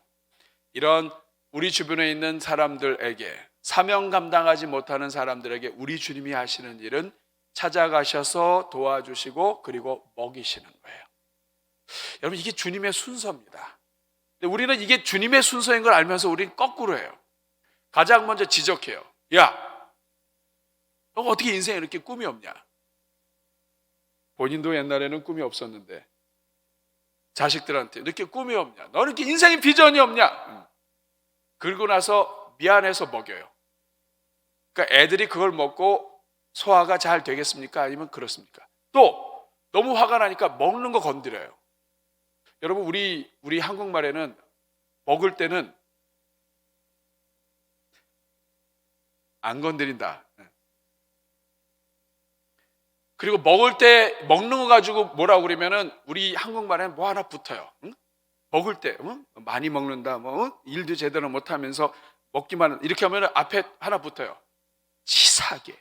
이런 우리 주변에 있는 사람들에게, 사명 감당하지 못하는 사람들에게 우리 주님이 하시는 일은 찾아가셔서 도와주시고 그리고 먹이시는 거예요. 여러분, 이게 주님의 순서입니다. 근데 우리는 이게 주님의 순서인 걸 알면서 우리는 거꾸로 해요. 가장 먼저 지적해요. 야, 너 어떻게 인생에 이렇게 꿈이 없냐? 본인도 옛날에는 꿈이 없었는데 자식들한테 이렇게 꿈이 없냐? 너는 이렇게 인생에 비전이 없냐? 그러고 나서 미안해서 먹여요. 그러니까 애들이 그걸 먹고 소화가 잘 되겠습니까? 아니면 그렇습니까? 또 너무 화가 나니까 먹는 거 건드려요. 여러분, 우리 한국말에는 먹을 때는 안 건드린다. 그리고 먹을 때 먹는 거 가지고 뭐라고 그러면은 우리 한국말에는 뭐 하나 붙어요. 응? 먹을 때 많이 먹는다, 일도 제대로 못하면서 먹기만 이렇게 하면 앞에 하나 붙어요. 치사하게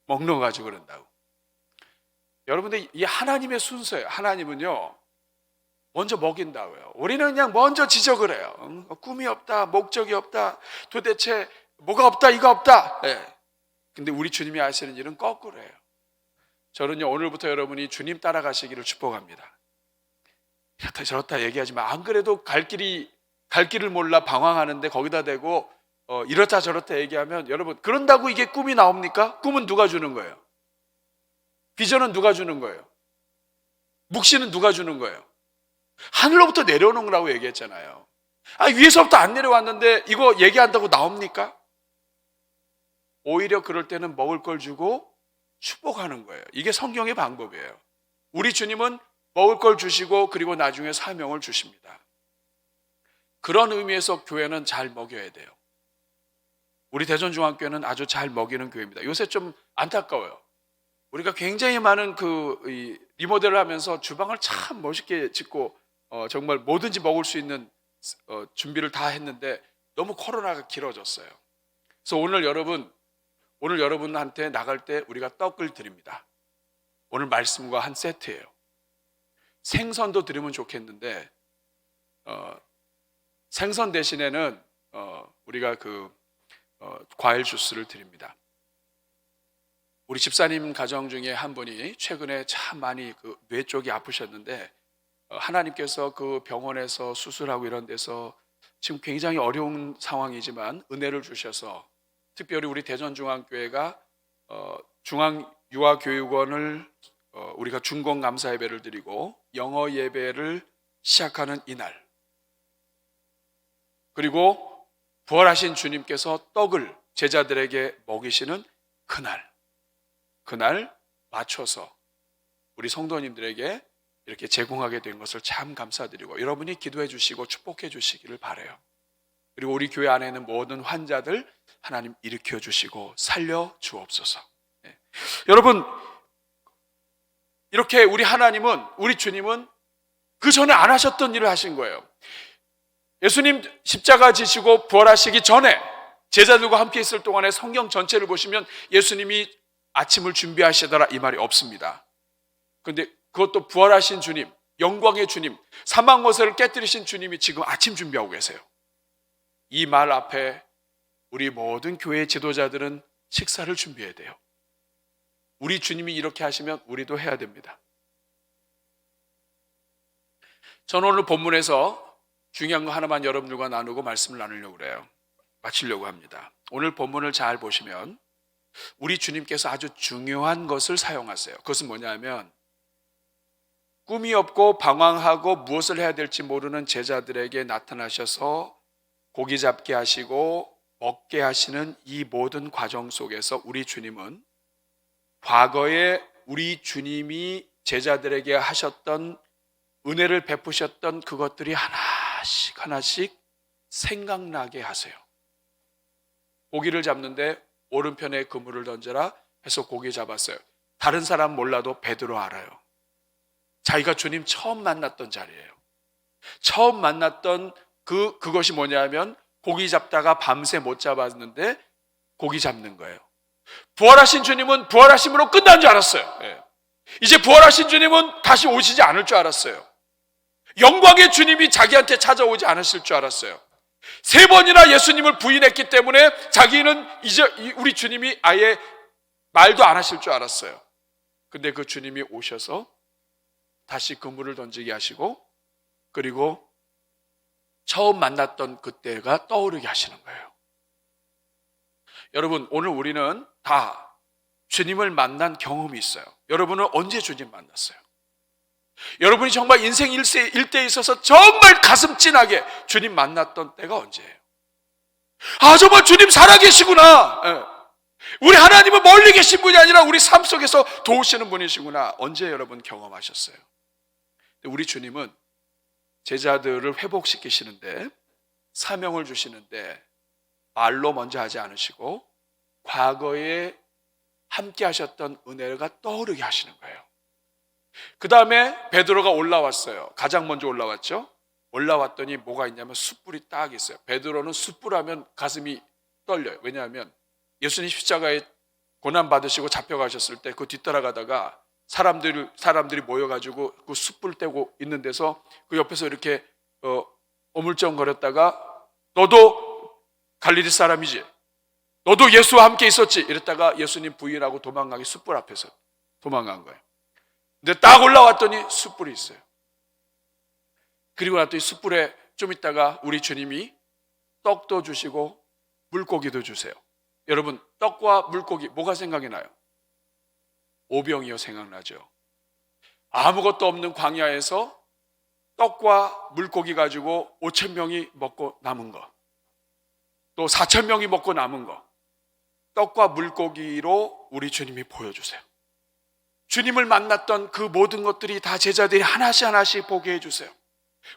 먹는 거 가지고 그런다고. 여러분들, 이 하나님의 순서예요. 하나님은요 먼저 먹인다고요. 우리는 그냥 먼저 지적을 해요. 꿈이 없다, 목적이 없다, 도대체 뭐가 없다, 이거 없다. 근데 우리 주님이 하시는 일은 거꾸로예요. 저는요, 오늘부터 여러분이 주님 따라가시기를 축복합니다. 이렇다 저렇다 얘기하지 마. 안 그래도 갈 길을 몰라 방황하는데 거기다 대고 이렇다 저렇다 얘기하면, 여러분, 그런다고 이게 꿈이 나옵니까? 꿈은 누가 주는 거예요? 비전은 누가 주는 거예요? 묵시는 누가 주는 거예요? 하늘로부터 내려오는 거라고 얘기했잖아요. 위에서부터 안 내려왔는데 이거 얘기한다고 나옵니까? 오히려 그럴 때는 먹을 걸 주고 축복하는 거예요. 이게 성경의 방법이에요. 우리 주님은 먹을 걸 주시고 그리고 나중에 사명을 주십니다. 그런 의미에서 교회는 잘 먹여야 돼요. 우리 대전중앙교회는 아주 잘 먹이는 교회입니다. 요새 좀 안타까워요. 우리가 굉장히 많은 리모델을 하면서 주방을 참 멋있게 짓고 정말 뭐든지 먹을 수 있는 준비를 다 했는데 너무 코로나가 길어졌어요. 그래서 오늘 여러분한테 나갈 때 우리가 떡을 드립니다. 오늘 말씀과 한 세트예요. 생선도 드리면 좋겠는데 생선 대신에는 우리가 과일 주스를 드립니다. 우리 집사님 가정 중에 한 분이 최근에 참 많이 뇌 쪽이 아프셨는데 하나님께서 그 병원에서 수술하고 이런 데서 지금 굉장히 어려운 상황이지만 은혜를 주셔서 특별히 우리 대전중앙교회가 중앙유아교육원을 우리가 준공 감사 예배를 드리고 영어 예배를 시작하는 이날, 그리고 부활하신 주님께서 떡을 제자들에게 먹이시는 그날 맞춰서 우리 성도님들에게 이렇게 제공하게 된 것을 참 감사드리고, 여러분이 기도해 주시고 축복해 주시기를 바라요. 그리고 우리 교회 안에 있는 모든 환자들 하나님 일으켜 주시고 살려 주옵소서. 여러분, 이렇게 우리 주님은 그 전에 안 하셨던 일을 하신 거예요. 예수님 십자가 지시고 부활하시기 전에 제자들과 함께 있을 동안에 성경 전체를 보시면 예수님이 아침을 준비하시더라 이 말이 없습니다. 그런데 그것도 부활하신 주님, 영광의 주님, 사망 권세를 깨뜨리신 주님이 지금 아침 준비하고 계세요. 이 말 앞에 우리 모든 교회 지도자들은 식사를 준비해야 돼요. 우리 주님이 이렇게 하시면 우리도 해야 됩니다. 저는 오늘 본문에서 중요한 거 하나만 여러분들과 나누고 말씀을 나누려고 그래요. 마치려고 합니다. 오늘 본문을 잘 보시면 우리 주님께서 아주 중요한 것을 사용하세요. 그것은 뭐냐면 꿈이 없고 방황하고 무엇을 해야 될지 모르는 제자들에게 나타나셔서 고기 잡게 하시고 먹게 하시는 이 모든 과정 속에서 우리 주님은 과거에 우리 주님이 제자들에게 하셨던 은혜를 베푸셨던 그것들이 하나씩 생각나게 하세요. 고기를 잡는데 오른편에 그물을 던져라 해서 고기 잡았어요. 다른 사람 몰라도 베드로 알아요. 자기가 주님 처음 만났던 자리예요. 처음 만났던 그것이 뭐냐면 고기 잡다가 밤새 못 잡았는데 고기 잡는 거예요. 부활하신 주님은 부활하심으로 끝난 줄 알았어요. 예. 이제 부활하신 주님은 다시 오시지 않을 줄 알았어요. 영광의 주님이 자기한테 찾아오지 않으실 줄 알았어요. 3번이나 예수님을 부인했기 때문에 자기는 이제 우리 주님이 아예 말도 안 하실 줄 알았어요. 근데 그 주님이 오셔서 다시 그물을 던지게 하시고, 그리고 처음 만났던 그때가 떠오르게 하시는 거예요. 여러분, 오늘 우리는 다 주님을 만난 경험이 있어요. 여러분은 언제 주님 만났어요? 여러분이 정말 인생 일대에 있어서 정말 가슴 찐하게 주님 만났던 때가 언제예요? 아, 정말 주님 살아계시구나. 예. 우리 하나님은 멀리 계신 분이 아니라 우리 삶 속에서 도우시는 분이시구나. 언제 여러분 경험하셨어요? 우리 주님은 제자들을 회복시키시는데, 사명을 주시는데 말로 먼저 하지 않으시고 과거에 함께 하셨던 은혜가 떠오르게 하시는 거예요. 그 다음에 베드로가 올라왔어요. 가장 먼저 올라왔죠. 올라왔더니 뭐가 있냐면 숯불이 딱 있어요. 베드로는 숯불하면 가슴이 떨려요. 왜냐하면 예수님 십자가에 고난받으시고 잡혀가셨을 때 그 뒤따라가다가 사람들이 모여가지고 그 숯불 떼고 있는 데서 그 옆에서 이렇게 어물쩡거렸다가 너도 갈릴리 사람이지? 너도 예수와 함께 있었지? 이랬다가 예수님 부인하고 도망가기 숯불 앞에서 도망간 거예요. 근데 딱 올라왔더니 숯불이 있어요. 그리고 났더니 숯불에 좀 있다가 우리 주님이 떡도 주시고 물고기도 주세요. 여러분, 떡과 물고기 뭐가 생각이 나요? 오병이어 생각나죠. 아무것도 없는 광야에서 떡과 물고기 가지고 5,000명이 먹고 남은 거, 또 4,000명이 먹고 남은 거, 떡과 물고기로 우리 주님이 보여주세요. 주님을 만났던 그 모든 것들이 다 제자들이 하나씩 하나씩 보게 해주세요.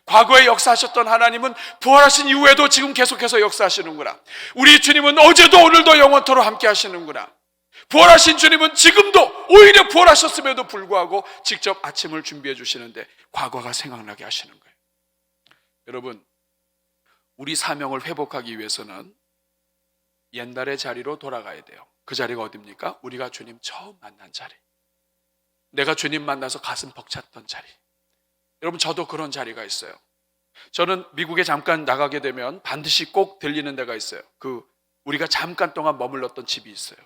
과거에 역사하셨던 하나님은 부활하신 이후에도 지금 계속해서 역사하시는구나. 우리 주님은 어제도 오늘도 영원토록 함께 하시는구나. 부활하신 주님은 지금도 오히려 부활하셨음에도 불구하고 직접 아침을 준비해 주시는데 과거가 생각나게 하시는 거예요. 여러분, 우리 사명을 회복하기 위해서는 옛날의 자리로 돌아가야 돼요. 그 자리가 어디입니까? 우리가 주님 처음 만난 자리, 내가 주님 만나서 가슴 벅찼던 자리. 여러분, 저도 그런 자리가 있어요. 저는 미국에 잠깐 나가게 되면 반드시 꼭 들리는 데가 있어요. 우리가 잠깐 동안 머물렀던 집이 있어요.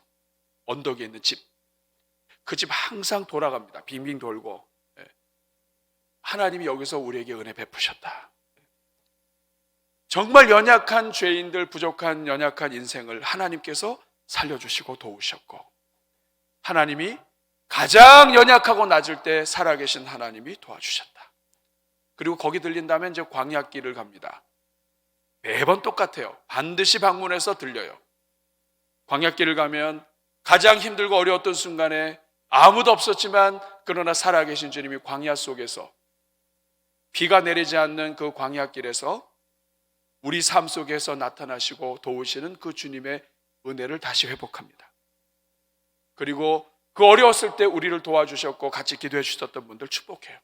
언덕에 있는 집. 그 집 항상 돌아갑니다. 빙빙 돌고. 하나님이 여기서 우리에게 은혜 베푸셨다. 정말 연약한 죄인들, 부족한 연약한 인생을 하나님께서 살려주시고 도우셨고, 하나님이 가장 연약하고 낮을 때 살아계신 하나님이 도와주셨다. 그리고 거기 들린다면 이제 광야길을 갑니다. 매번 똑같아요. 반드시 방문해서 들려요. 광야길을 가면 가장 힘들고 어려웠던 순간에 아무도 없었지만 그러나 살아계신 주님이 광야 속에서, 비가 내리지 않는 그 광야길에서 우리 삶 속에서 나타나시고 도우시는 그 주님의 은혜를 다시 회복합니다. 그리고 그 어려웠을 때 우리를 도와주셨고 같이 기도해 주셨던 분들 축복해요.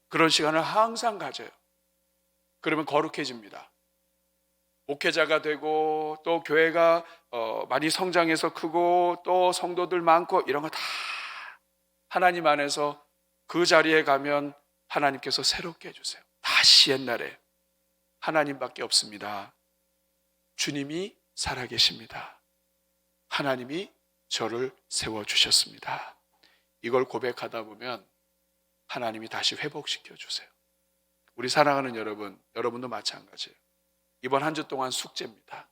그런 시간을 항상 가져요. 그러면 거룩해집니다. 목회자가 되고 또 교회가 많이 성장해서 크고 또 성도들 많고 이런 거 다 하나님 안에서 그 자리에 가면 하나님께서 새롭게 해주세요. 다시 옛날에 하나님밖에 없습니다. 주님이 살아계십니다. 하나님이 저를 세워주셨습니다. 이걸 고백하다 보면 하나님이 다시 회복시켜 주세요. 우리 사랑하는 여러분, 여러분도 마찬가지예요. 이번 한 주 동안 숙제입니다.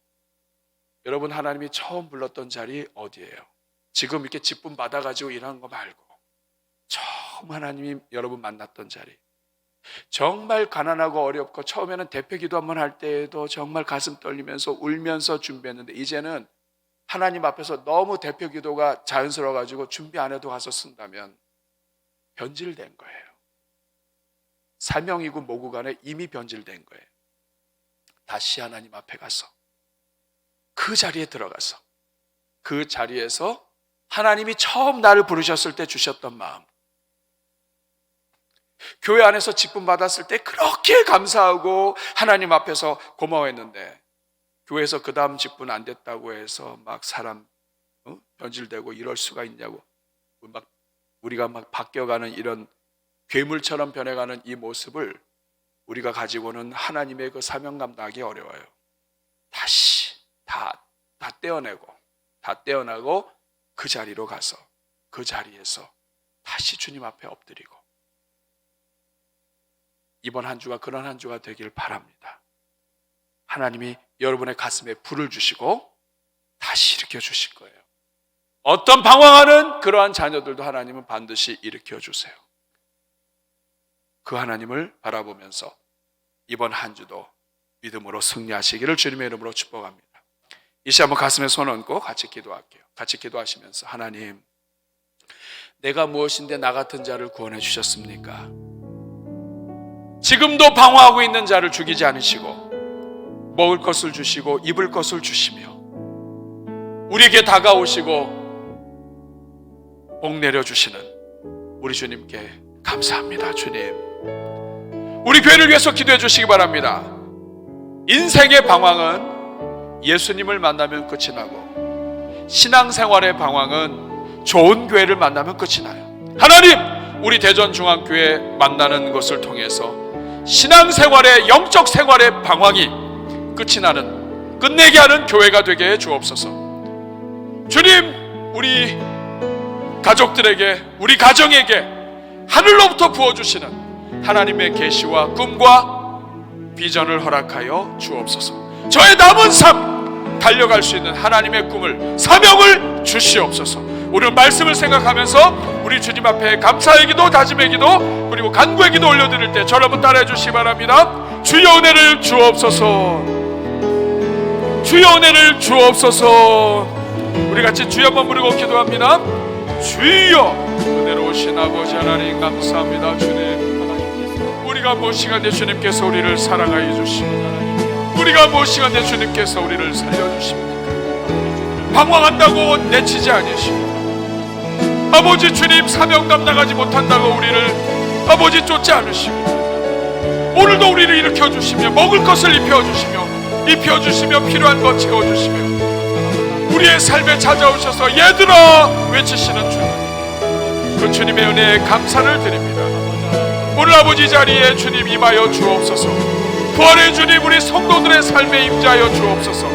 여러분, 하나님이 처음 불렀던 자리 어디예요? 지금 이렇게 직분 받아가지고 일하는 거 말고 처음 하나님이 여러분 만났던 자리, 정말 가난하고 어렵고 처음에는 대표기도 한번 할 때에도 정말 가슴 떨리면서 울면서 준비했는데 이제는 하나님 앞에서 너무 대표기도가 자연스러워가지고 준비 안 해도 가서 쓴다면 변질된 거예요. 사명이고 뭐고 간에 이미 변질된 거예요. 다시 하나님 앞에 가서 그 자리에 들어가서 그 자리에서 하나님이 처음 나를 부르셨을 때 주셨던 마음, 교회 안에서 직분 받았을 때 그렇게 감사하고 하나님 앞에서 고마워했는데 교회에서 그 다음 직분 안 됐다고 해서 막 사람 변질되고 이럴 수가 있냐고 우리가 막 바뀌어가는 이런 괴물처럼 변해가는 이 모습을 우리가 가지고는 하나님의 그 사명 감당하기 어려워요. 다시 다 떼어내고 그 자리로 가서 그 자리에서 다시 주님 앞에 엎드리고 이번 한 주가 그런 한 주가 되길 바랍니다. 하나님이 여러분의 가슴에 불을 주시고 다시 일으켜 주실 거예요. 어떤 방황하는 그러한 자녀들도 하나님은 반드시 일으켜 주세요. 그 하나님을 바라보면서 이번 한 주도 믿음으로 승리하시기를 주님의 이름으로 축복합니다. 이 시간 한번 가슴에 손 얹고 같이 기도할게요. 같이 기도하시면서 하나님, 내가 무엇인데 나 같은 자를 구원해 주셨습니까? 지금도 방황하고 있는 자를 죽이지 않으시고 먹을 것을 주시고 입을 것을 주시며 우리에게 다가오시고 복 내려주시는 우리 주님께 감사합니다. 주님, 우리 교회를 위해서 기도해 주시기 바랍니다. 인생의 방황은 예수님을 만나면 끝이 나고 신앙생활의 방황은 좋은 교회를 만나면 끝이 나요. 하나님, 우리 대전중앙교회 만나는 것을 통해서 신앙생활의 영적 생활의 방황이 끝이 나는 끝내게 하는 교회가 되게 해 주옵소서. 주님, 우리 가족들에게 우리 가정에게 하늘로부터 부어주시는 하나님의 계시와 꿈과 비전을 허락하여 주옵소서. 저의 남은 삶 달려갈 수 있는 하나님의 꿈을 사명을 주시옵소서. 오늘 말씀을 생각하면서 우리 주님 앞에 감사의 기도, 다짐의 기도, 그리고 간구의 기도 올려드릴 때 저를 한번 따라해 주시기 바랍니다. 주여 은혜를 주옵소서. 주여 은혜를 주옵소서. 우리 같이 주여 한번 부르고 기도합니다. 주여, 은혜로우신 아버지 하나님 감사합니다. 주님, 우리가 뭐 시간에 주님께서 우리를 사랑하여 주시고 우리가 뭐 시간에 주님께서 우리를 살려주십니까? 방황한다고 내치지 않으시고 아버지 주님, 사명 감당하지 못한다고 우리를 아버지 쫓지 않으시고 오늘도 우리를 일으켜주시며 먹을 것을 입혀주시며 필요한 것 채워주시며 우리의 삶에 찾아오셔서 얘들아 외치시는 주님, 그 주님의 은혜에 감사를 드립니다. 오늘 아버지 자리에 주님 임하여 주옵소서. 부활의 주님, 우리 성도들의 삶에 임재하여 주옵소서.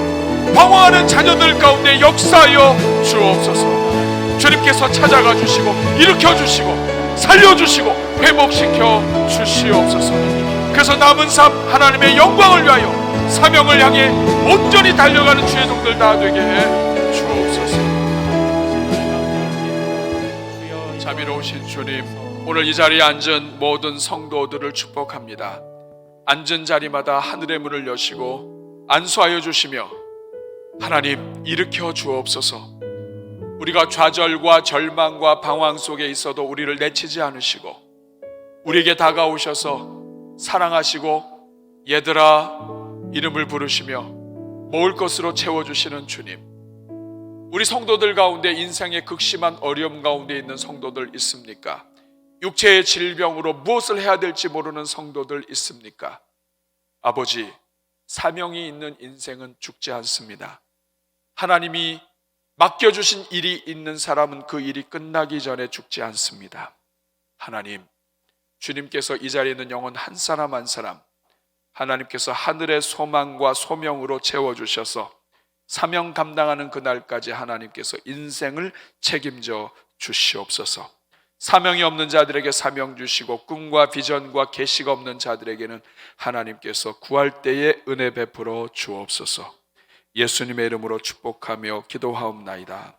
방황하는 자녀들 가운데 역사하여 주옵소서. 주님께서 찾아가 주시고 일으켜 주시고 살려주시고 회복시켜 주시옵소서. 그래서 남은 삶 하나님의 영광을 위하여 사명을 향해 온전히 달려가는 주의 종들 다 되게 해 주옵소서. 자비로우신 주님, 오늘 이 자리에 앉은 모든 성도들을 축복합니다. 앉은 자리마다 하늘의 문을 여시고 안수하여 주시며 하나님 일으켜 주옵소서. 우리가 좌절과 절망과 방황 속에 있어도 우리를 내치지 않으시고 우리에게 다가오셔서 사랑하시고 얘들아 이름을 부르시며 먹을 것으로 채워주시는 주님, 우리 성도들 가운데 인생의 극심한 어려움 가운데 있는 성도들 있습니까? 육체의 질병으로 무엇을 해야 될지 모르는 성도들 있습니까? 아버지, 사명이 있는 인생은 죽지 않습니다. 하나님이 맡겨주신 일이 있는 사람은 그 일이 끝나기 전에 죽지 않습니다. 하나님, 주님께서 이 자리에 있는 영혼 한 사람 한 사람 하나님께서 하늘의 소망과 소명으로 채워주셔서 사명 감당하는 그날까지 하나님께서 인생을 책임져 주시옵소서. 사명이 없는 자들에게 사명 주시고 꿈과 비전과 계시가 없는 자들에게는 하나님께서 구할 때에 은혜 베풀어 주옵소서. 예수님의 이름으로 축복하며 기도하옵나이다.